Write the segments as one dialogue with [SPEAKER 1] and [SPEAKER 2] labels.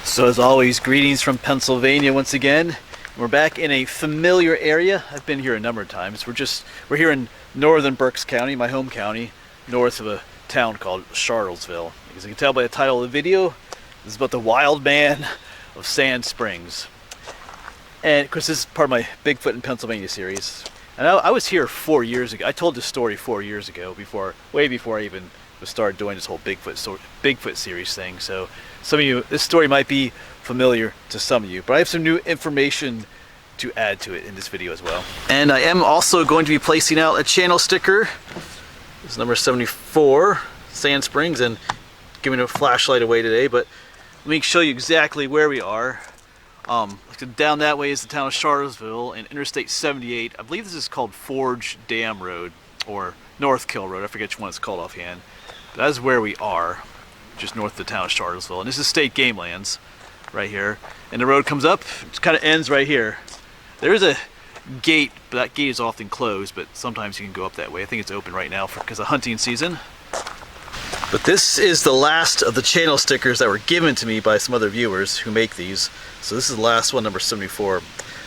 [SPEAKER 1] So as always, greetings from Pennsylvania once again. We're back in a familiar area. I've been here a number of times. We're here in northern Berks County, my home county, north of a town called Charlottesville. As you can tell by the title of the video, this is about the wild man of Sand Springs. And of course this is part of my Bigfoot in Pennsylvania series. And I was here 4 years ago. I told this story 4 years ago, way before I even started doing this whole Bigfoot series thing. So some of you, this story might be familiar to some of you, but I have some new information to add to it in this video as well. And I am also going to be placing out a channel sticker. This is number 74, Sand Springs, and giving a flashlight away today, but let me show you exactly where we are. Down that way is the town of Charlottesville and Interstate 78. I believe this is called Forge Dam Road or North Kill Road. I forget which one it's called offhand. But that is where we are, just north of the town of Charlottesville. And this is state game lands right here. And the road comes up, it kind of ends right here. There is a gate, but that gate is often closed, but sometimes you can go up that way. I think it's open right now because of hunting season. But this is the last of the channel stickers that were given to me by some other viewers who make these. So this is the last one, number 74.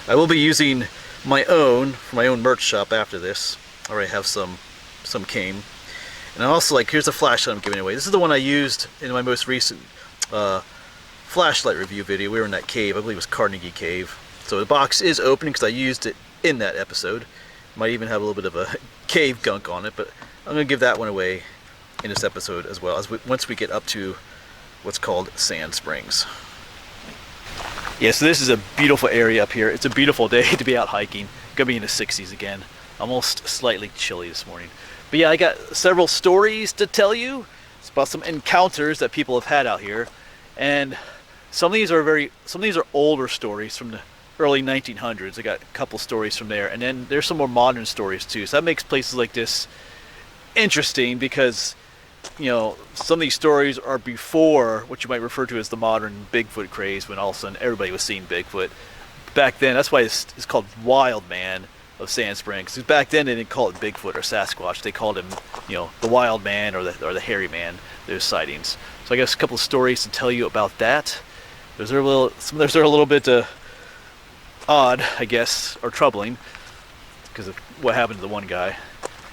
[SPEAKER 1] I will be using my own for my own merch shop after this. I already have some came. And I also, here's the flashlight I'm giving away. This is the one I used in my most recent flashlight review video. We were in that cave, I believe it was Carnegie Cave. So the box is open because I used it in that episode. Might even have a little bit of a cave gunk on it, but I'm going to give that one away in this episode as well, once we get up to what's called Sand Springs. Yeah, so this is a beautiful area up here. It's a beautiful day to be out hiking. Gonna be in the 60s again. Almost slightly chilly this morning. But yeah, I got several stories to tell you. It's about some encounters that people have had out here. And some of these are older stories from the early 1900s. I got a couple stories from there. And then there's some more modern stories too. So that makes places like this interesting because, you know, some of these stories are before what you might refer to as the modern Bigfoot craze, when all of a sudden everybody was seeing Bigfoot. Back then, that's why it's called Wild Man of Sand Springs. Because back then they didn't call it Bigfoot or Sasquatch. They called him, you know, the Wild Man or the Hairy Man. Those sightings. So I guess a couple of stories to tell you about that. Some of those are a little bit odd, I guess, or troubling because of what happened to the one guy.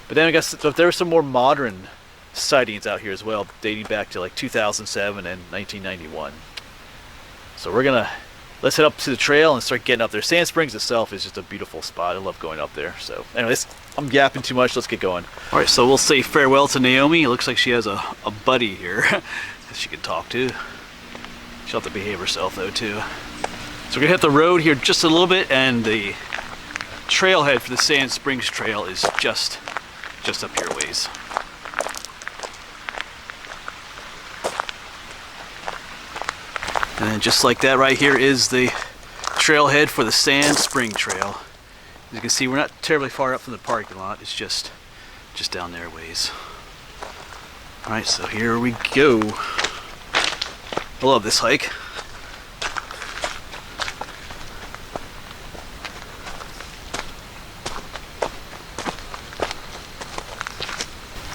[SPEAKER 1] But then I guess there were some more modern sightings out here as well, dating back to 2007 and 1991. So let's head up to the trail and start getting up there. Sand Springs itself is just a beautiful spot. I love going up there. So anyways, I'm yapping too much. Let's get going. All right, so we'll say farewell to Naomi. It looks like she has a buddy here that she can talk to. She'll have to behave herself though too. So we're gonna hit the road here just a little bit, and the trailhead for the Sand Springs Trail is just up here a ways. And then just like that right here is the trailhead for the Sand Spring Trail. As you can see, we're not terribly far up from the parking lot. It's just down there a ways. Alright, so here we go. I love this hike.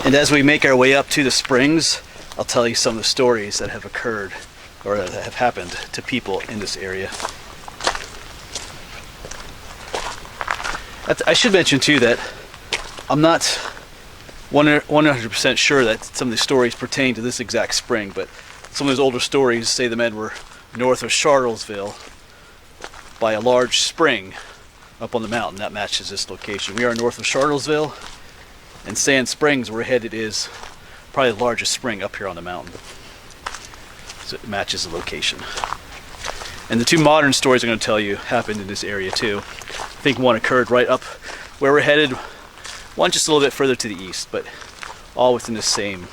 [SPEAKER 1] And as we make our way up to the springs, I'll tell you some of the stories that have occurred or that have happened to people in this area. I should mention too that I'm not 100% sure that some of the stories pertain to this exact spring, but some of those older stories say the men were north of Charlottesville by a large spring up on the mountain. That matches this location. We are north of Charlottesville, and Sand Springs, where we're headed, is probably the largest spring up here on the mountain. So it matches the location. And the two modern stories I'm going to tell you happened in this area too. I think one occurred right up where we're headed, one just a little bit further to the east, but all within the same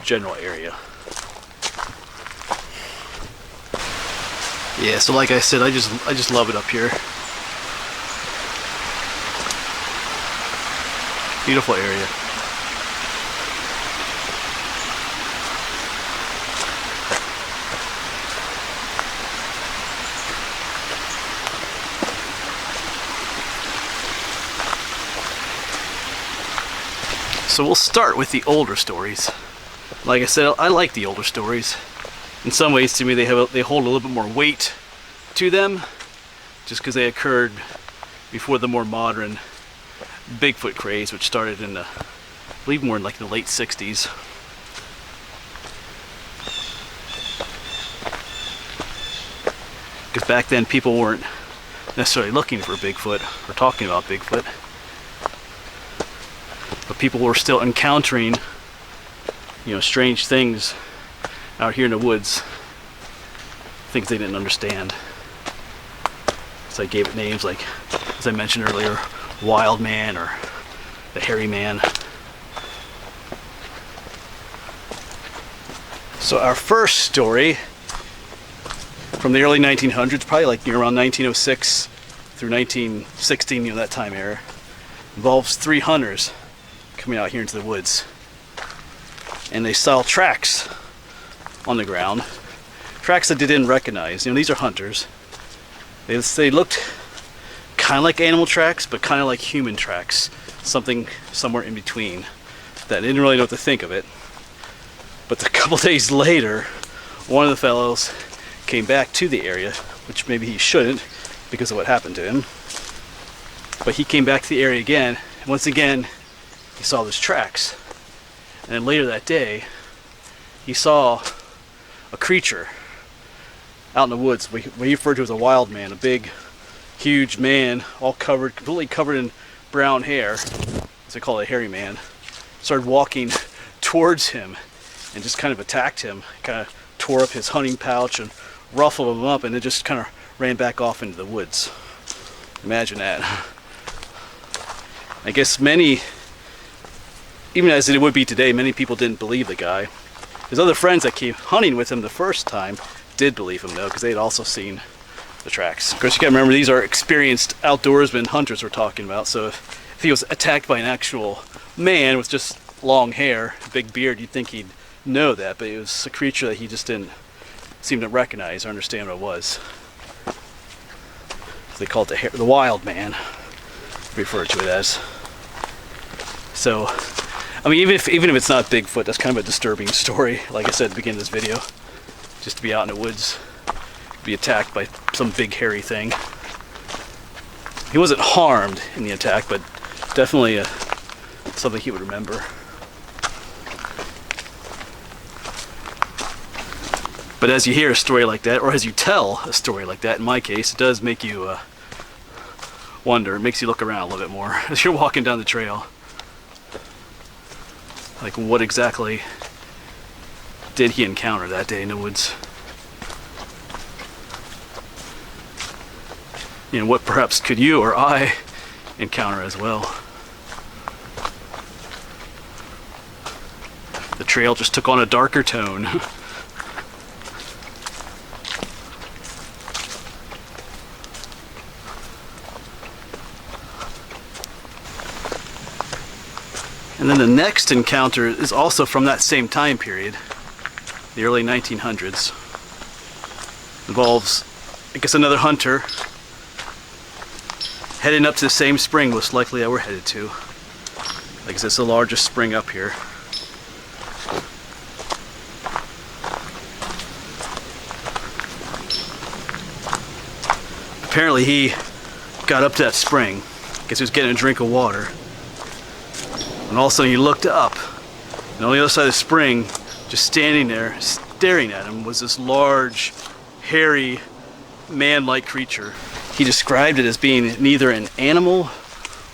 [SPEAKER 1] general area. Yeah, so like I said, I just love it up here. Beautiful area. So we'll start with the older stories. Like I said, I like the older stories. In some ways, to me, they hold a little bit more weight to them, just because they occurred before the more modern Bigfoot craze, which started in the, I believe, more in like the late 60s. Because back then people weren't necessarily looking for Bigfoot or talking about Bigfoot, but people were still encountering, you know, strange things out here in the woods, things they didn't understand. So I gave it names like, as I mentioned earlier, Wild Man or the Hairy Man. So our first story from the early 1900s, probably like around 1906 through 1916, you know, that time era, involves 3 hunters coming out here into the woods. And they saw tracks on the ground, tracks that they didn't recognize. You know, these are hunters. They looked kind of like animal tracks, but kind of like human tracks, something somewhere in between. That they didn't really know what to think of it. But a couple days later, one of the fellows came back to the area, which maybe he shouldn't because of what happened to him. But he came back to the area again, and once again, he saw those tracks. And then later that day, he saw a creature out in the woods, what he referred to as a wild man, a big, huge man, all covered, completely covered in brown hair, as they call it, a hairy man, started walking towards him and just kind of attacked him, kind of tore up his hunting pouch and ruffled him up, and then just kind of ran back off into the woods. Imagine that. I guess many, even as it would be today, many people didn't believe the guy. His other friends that came hunting with him the first time did believe him, though, because they had also seen the tracks. Of course, you gotta remember, these are experienced outdoorsmen, hunters we're talking about, so if he was attacked by an actual man with just long hair, big beard, you'd think he'd know that, but it was a creature that he just didn't seem to recognize or understand what it was. So they call it the Wild Man, referred to it as. So, I mean, even if it's not Bigfoot, that's kind of a disturbing story, like I said at the beginning of this video. Just to be out in the woods, be attacked by some big hairy thing. He wasn't harmed in the attack, but definitely something he would remember. But as you hear a story like that, or as you tell a story like that, in my case, it does make you wonder. It makes you look around a little bit more as you're walking down the trail. Like, what exactly did he encounter that day in the woods? You know, what perhaps could you or I encounter as well? The trail just took on a darker tone. And then the next encounter is also from that same time period, the early 1900s. Involves, I guess, another hunter heading up to the same spring, most likely that we're headed to. Like I said, it's the largest spring up here. Apparently he got up to that spring. I guess he was getting a drink of water. And all of a sudden he looked up, and on the other side of the spring, just standing there, staring at him, was this large, hairy, man-like creature. He described it as being neither an animal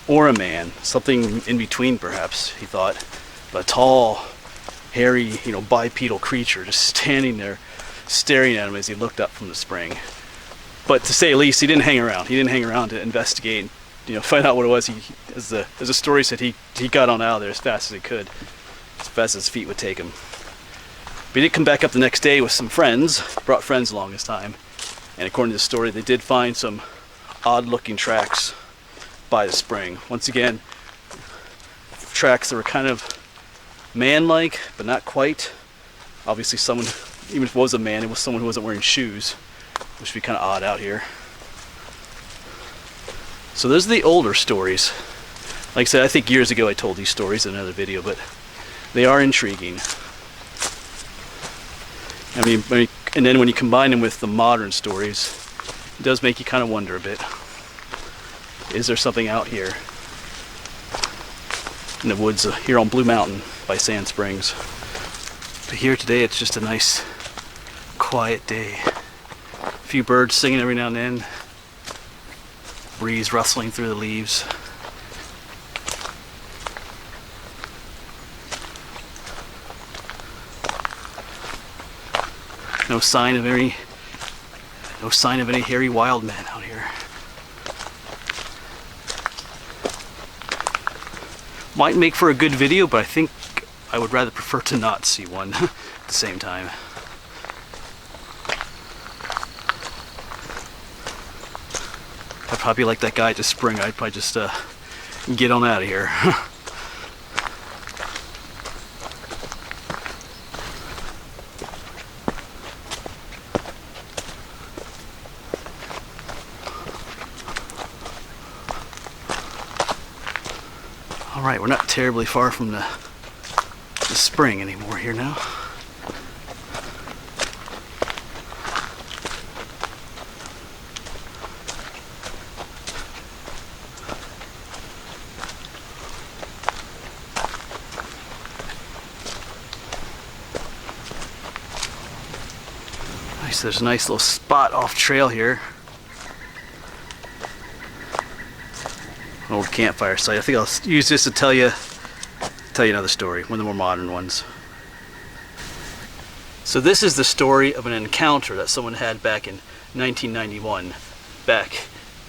[SPEAKER 1] or a man, something in between perhaps, he thought. But a tall, hairy, you know, bipedal creature just standing there, staring at him as he looked up from the spring. But to say the least, he didn't hang around. He didn't hang around to investigate, you know, find out what it was. As the story said, he got on out of there as fast as he could, as fast as his feet would take him. But he did come back up the next day with some friends, brought friends along this time, and according to the story, they did find some odd-looking tracks by the spring. Once again, tracks that were kind of man-like, but not quite. Obviously, someone, even if it was a man, it was someone who wasn't wearing shoes, which would be kind of odd out here. So those are the older stories. Like I said, I think years ago I told these stories in another video, but they are intriguing. I mean, and then when you combine them with the modern stories, it does make you kind of wonder a bit. Is there something out here in the woods here on Blue Mountain by Sand Springs? But here today, it's just a nice, quiet day. A few birds singing every now and then. Breeze rustling through the leaves. No sign of any hairy wild men out here. Might make for a good video, but I think I would rather prefer to not see one at the same time. I'd probably like that guy at the spring. I'd probably just get on out of here. Alright, we're not terribly far from the spring anymore here now. Nice, there's a nice little spot off trail here. An old campfire site. I think I'll use this to tell you another story, one of the more modern ones. So this is the story of an encounter that someone had back in 1991, back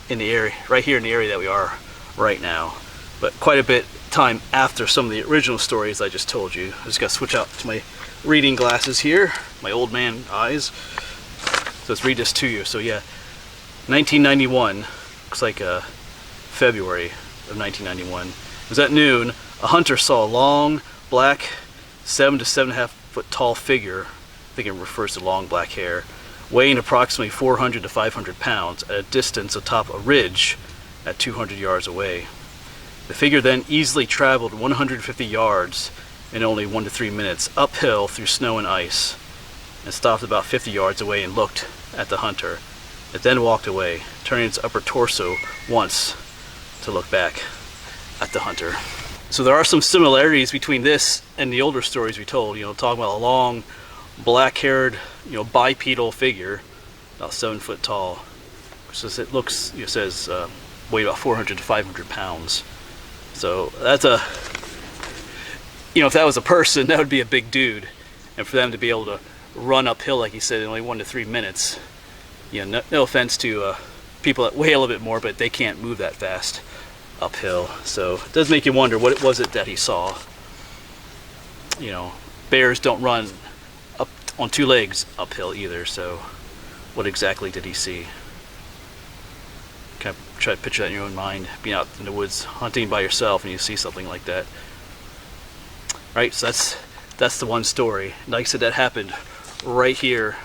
[SPEAKER 1] in the area, right here in the area that we are right now. But quite a bit time after some of the original stories I just told you. I just got to switch out to my reading glasses here, my old man eyes. So let's read this to you. So yeah, 1991, looks like February of 1991. It was at noon. A hunter saw a long, black, 7 to 7.5 foot tall figure, I think it refers to long black hair, weighing approximately 400 to 500 pounds at a distance atop a ridge at 200 yards away. The figure then easily traveled 150 yards in only 1 to 3 minutes uphill through snow and ice, and stopped about 50 yards away and looked at the hunter. It then walked away, turning its upper torso once to look back at the hunter. So there are some similarities between this and the older stories we told, talking about a long, black-haired, bipedal figure, about 7 foot tall. So it looks, it says, weigh about 400 to 500 pounds. So that's if that was a person, that would be a big dude. And for them to be able to run uphill, like he said, in only 1 to 3 minutes, no offense to people that weigh a little bit more, but they can't move that fast uphill. So it does make you wonder, what was it that he saw? Bears don't run up on 2 legs uphill either, so what exactly did he see? Kind of try to picture that in your own mind, being out in the woods hunting by yourself and you see something like that. Right, so that's the one story. Like I said, that happened right here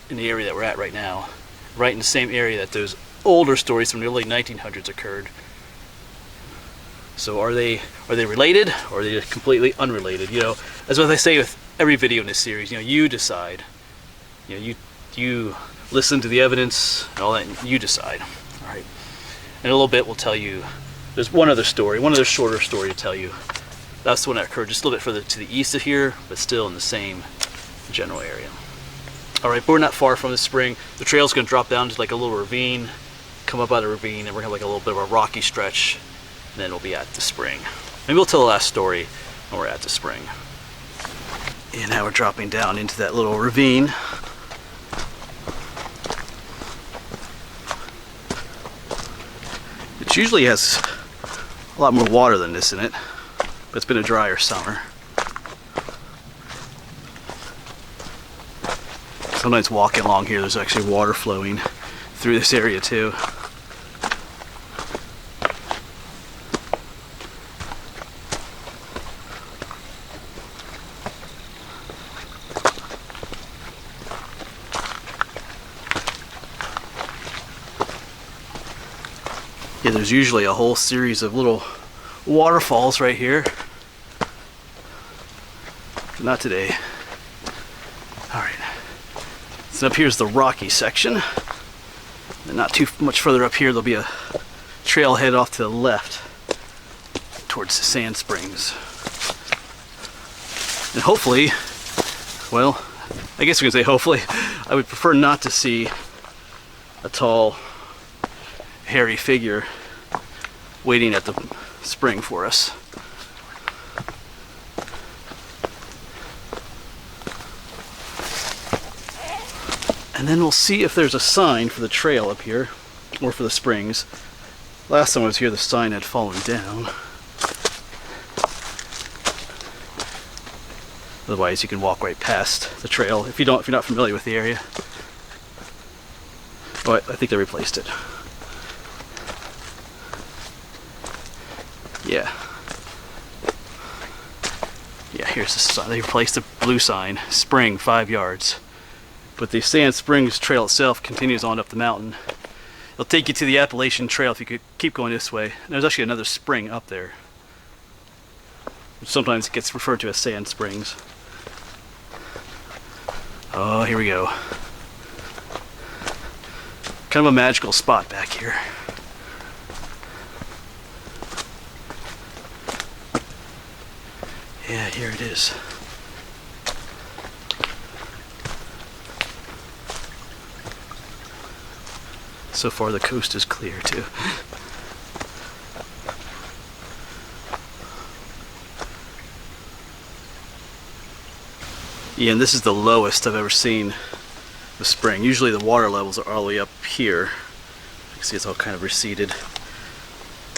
[SPEAKER 1] in the area that we're at right now, right in the same area that those older stories from the early 1900s occurred. So are they related, or are they completely unrelated? As what I say with every video in this series, you decide. You listen to the evidence and all that, and you decide. All right. In a little bit, we'll tell you. There's one other shorter story to tell you. That's the one that occurred just a little bit further to the east of here, but still in the same general area. All right, but we're not far from the spring. The trail's going to drop down to like a little ravine, come up out of the ravine, and we're going to have like a little bit of a rocky stretch. And then we'll be at the spring. Maybe we'll tell the last story when we're at the spring. And now we're dropping down into that little ravine. It usually has a lot more water than this in it, but it's been a drier summer. Sometimes walking along here, there's actually water flowing through this area too. Yeah, there's usually a whole series of little waterfalls right here. Not today. All right. So up here's the rocky section. And not too much further up here, there'll be a trailhead off to the left towards the sand springs. And hopefully, well, I guess we could say hopefully, I would prefer not to see a tall, hairy figure waiting at the spring for us. And then we'll see if there's a sign for the trail up here, or for the springs. Last time I was here, the sign had fallen down. Otherwise, you can walk right past the trail if you're not familiar with the area. Oh, I think they replaced it. Yeah. Yeah, here's the sign. They replaced the blue sign, spring 5 yards. But the Sand Springs Trail itself continues on up the mountain. It'll take you to the Appalachian Trail if you could keep going this way. And there's actually another spring up there, which sometimes gets referred to as Sand Springs. Oh, here we go. Kind of a magical spot back here. Yeah, here it is. So far the coast is clear too. Yeah, and this is the lowest I've ever seen the spring. Usually the water levels are all the way up here. You can see it's all kind of receded.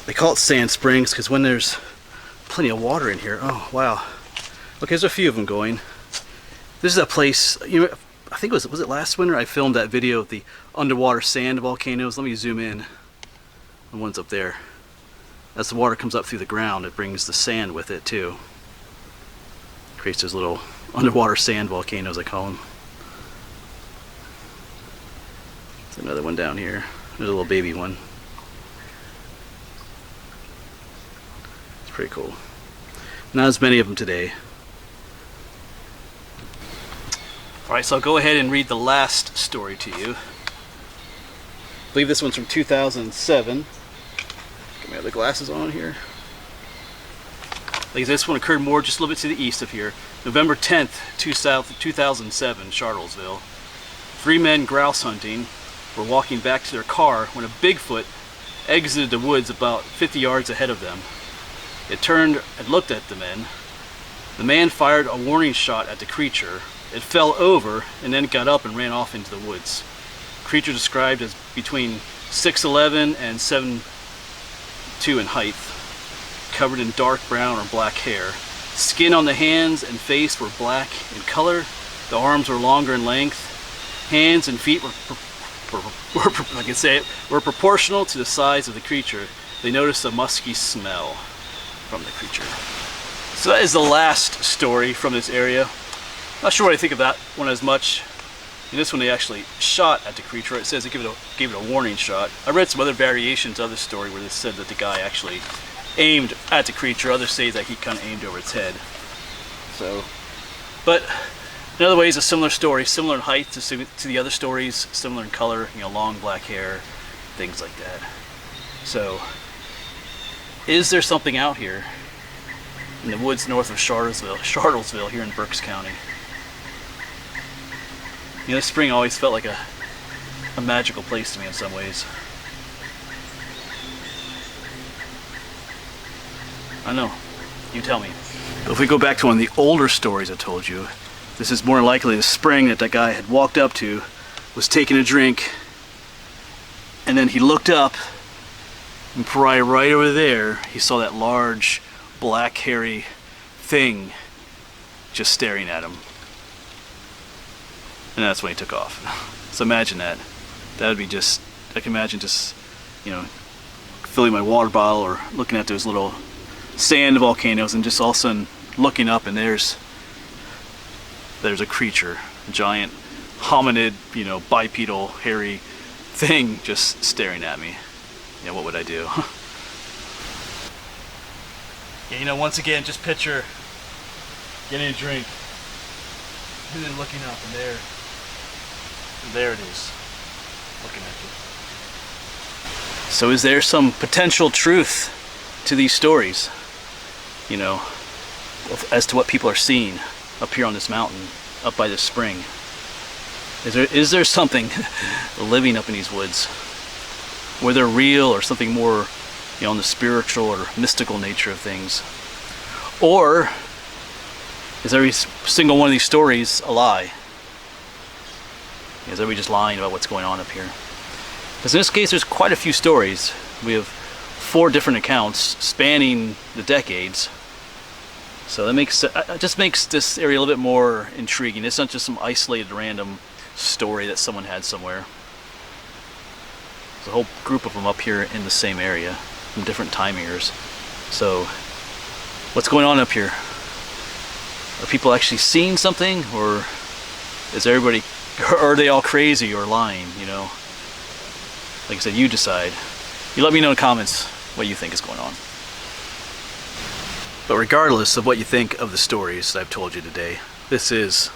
[SPEAKER 1] They call it Sand Springs because when there's plenty of water in here, oh wow. Okay, there's a few of them going. This is a place, you know, I think was it last winter I filmed that video of the underwater sand volcanoes. Let me zoom in. The one's up there. As the water comes up through the ground, it brings the sand with it too. Creates those little underwater sand volcanoes, I call them. There's another one down here. There's a little baby one. It's pretty cool. Not as many of them today. Alright, so I'll go ahead and read the last story to you. I believe this one's from 2007. Get my other glasses on here. Like this one occurred more just a little bit to the east of here. November 10th, 2007, Charlottesville. 3 men grouse hunting were walking back to their car when a Bigfoot exited the woods about 50 yards ahead of them. It turned and looked at the men. The man fired a warning shot at the creature. It fell over and then got up and ran off into the woods. Creature described as between 6'11" and 7'2" in height, covered in dark brown or black hair. Skin on the hands and face were black in color. The arms were longer in length. Hands and feet were proportional to the size of the creature. They noticed a musky smell from the creature. So that is the last story from this area. Not sure what I think of that one as much. In this one they actually shot at the creature. It says they gave it a warning shot. I read some other variations of this story where they said that the guy actually aimed at the creature. Others say that he kind of aimed over its head. So, but in other ways, a similar story, similar in height to the other stories, similar in color, you know, long black hair, things like that. So, is there something out here in the woods north of Charlottesville here in Berks County? You know, this spring always felt like a magical place to me in some ways. I know. You tell me. If we go back to one of the older stories I told you, this is more likely the spring that guy had walked up to, was taking a drink, and then he looked up, and probably right over there, he saw that large, black, hairy thing just staring at him. And that's when he took off. So imagine that. That would be just, I can imagine just, you know, filling my water bottle or looking at those little sand volcanoes and just all of a sudden looking up and there's a creature, a giant hominid, you know, bipedal, hairy thing just staring at me. You know, what would I do? Yeah, you know, once again, just picture getting a drink and then looking up and there There it is, looking at you. So is there some potential truth to these stories, you know, as to what people are seeing up here on this mountain, up by this spring? Is there something living up in these woods, whether real or something more, you know, in the spiritual or mystical nature of things? Or is every single one of these stories a lie? Is everybody just lying about what's going on up here? Because in this case, there's quite a few stories. We have 4 different accounts spanning the decades. So that just makes this area a little bit more intriguing. It's not just some isolated random story that someone had somewhere. There's a whole group of them up here in the same area in different time years. So what's going on up here? Are people actually seeing something, or is everybody, or are they all crazy or lying, you know? Like I said, you decide. You let me know in the comments what you think is going on. But regardless of what you think of the stories that I've told you today, this is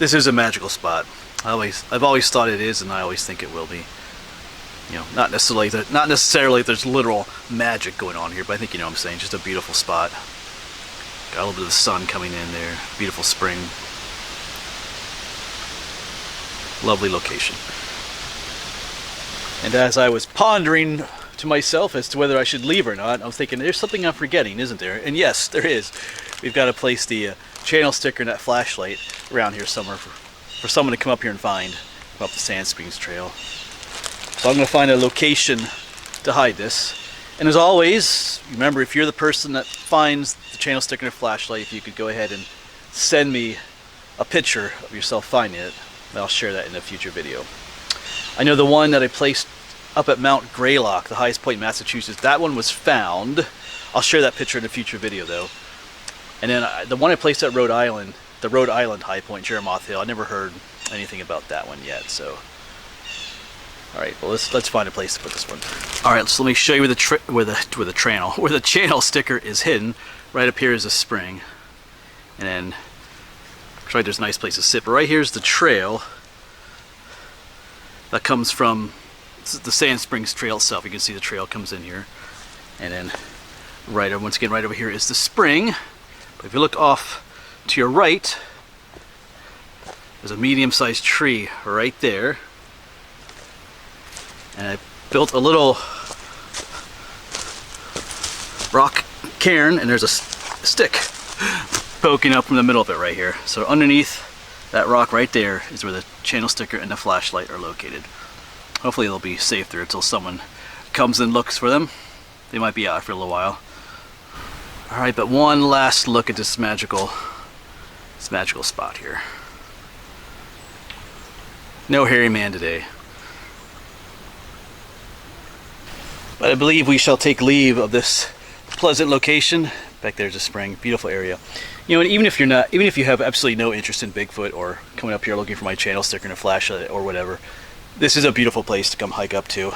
[SPEAKER 1] a magical spot. I've always thought it is, and I always think it will be. You know, not necessarily there's literal magic going on here, but I think you know what I'm saying. Just a beautiful spot. Got a little bit of the sun coming in there. Beautiful spring. Lovely location. And as I was pondering to myself as to whether I should leave or not, I was thinking, there's something I'm forgetting, isn't there? And yes, there is. We've got to place the channel sticker and that flashlight around here somewhere for someone to come up here and find up the Sand Springs Trail. So I'm going to find a location to hide this. And as always, remember, if you're the person that finds the channel sticker and flashlight, if you could go ahead and send me a picture of yourself finding it, and I'll share that in a future video. I know the one that I placed up at Mount Greylock, the highest point in Massachusetts, that one was found. I'll share that picture in a future video though. And then the one I placed at Rhode Island, the Rhode Island high point, Jeremoth Hill, I never heard anything about that one yet, so. Alright, well let's find a place to put this one. Alright, so let me show you where the channel sticker is hidden. Right up here is a spring. And then, right there's a nice place to sit, but right here's the trail that comes from the Sand Springs Trail itself. You can see the trail comes in here. And then once again, right over here is the spring. But if you look off to your right, there's a medium-sized tree right there. And I built a little rock cairn, and there's a stick poking up from the middle of it right here. So underneath that rock right there is where the channel sticker and the flashlight are located. Hopefully they'll be safe there until someone comes and looks for them. They might be out for a little while. Alright, but one last look at this magical spot here. No hairy man today. But I believe we shall take leave of this pleasant location. Back there's a spring, beautiful area. You know, and even if you have absolutely no interest in Bigfoot or coming up here looking for my channel sticker and a flashlight or whatever, this is a beautiful place to come hike up to.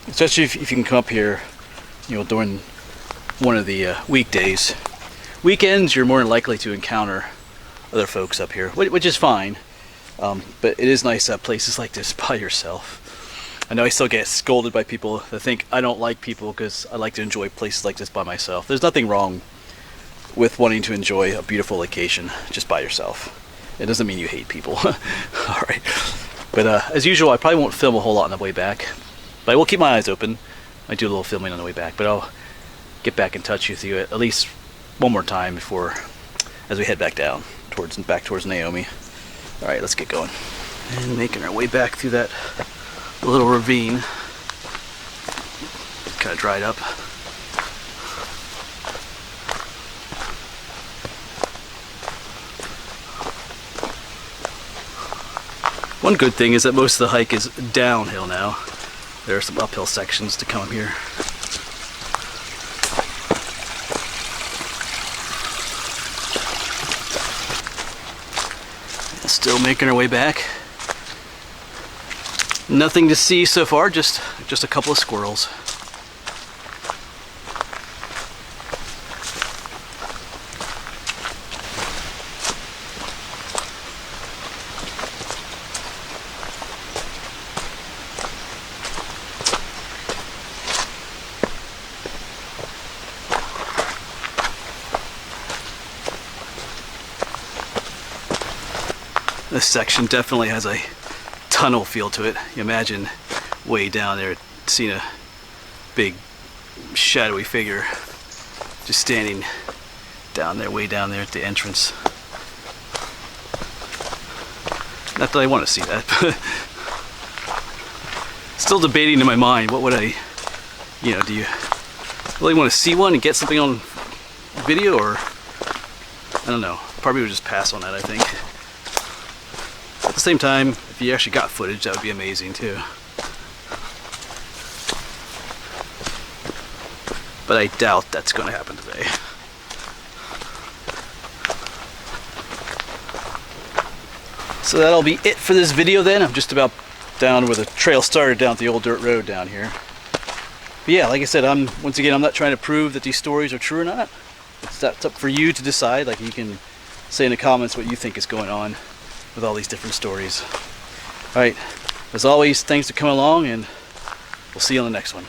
[SPEAKER 1] Especially if you can come up here, you know, during one of the weekdays. Weekends, you're more than likely to encounter other folks up here, which is fine. But it is nice to have places like this by yourself. I know I still get scolded by people that think I don't like people because I like to enjoy places like this by myself. There's nothing wrong with wanting to enjoy a beautiful location just by yourself. It doesn't mean you hate people. Alright. But as usual, I probably won't film a whole lot on the way back. But I will keep my eyes open. I do a little filming on the way back. But I'll get back in touch with you at least one more time as we head back down towards Naomi. Alright, let's get going. And making our way back through that little ravine. Kind of dried up. One good thing is that most of the hike is downhill now. There are some uphill sections to come here. Still making our way back. Nothing to see so far, just a couple of squirrels. This section definitely has a tunnel feel to it. You imagine way down there seeing a big shadowy figure just standing down there, way down there at the entrance. Not that I want to see that, but still debating in my mind, what would I, you know, do you really want to see one and get something on video, or I don't know, probably would just pass on that, I think. At the same time, if you actually got footage, that would be amazing too. But I doubt that's going to happen today. So that'll be it for this video then. I'm just about down where the trail started, down the old dirt road down here. But yeah, like I said, once again, I'm not trying to prove that these stories are true or not. That's up for you to decide. Like, you can say in the comments what you think is going on with all these different stories. Alright, as always, thanks for coming along, and we'll see you on the next one.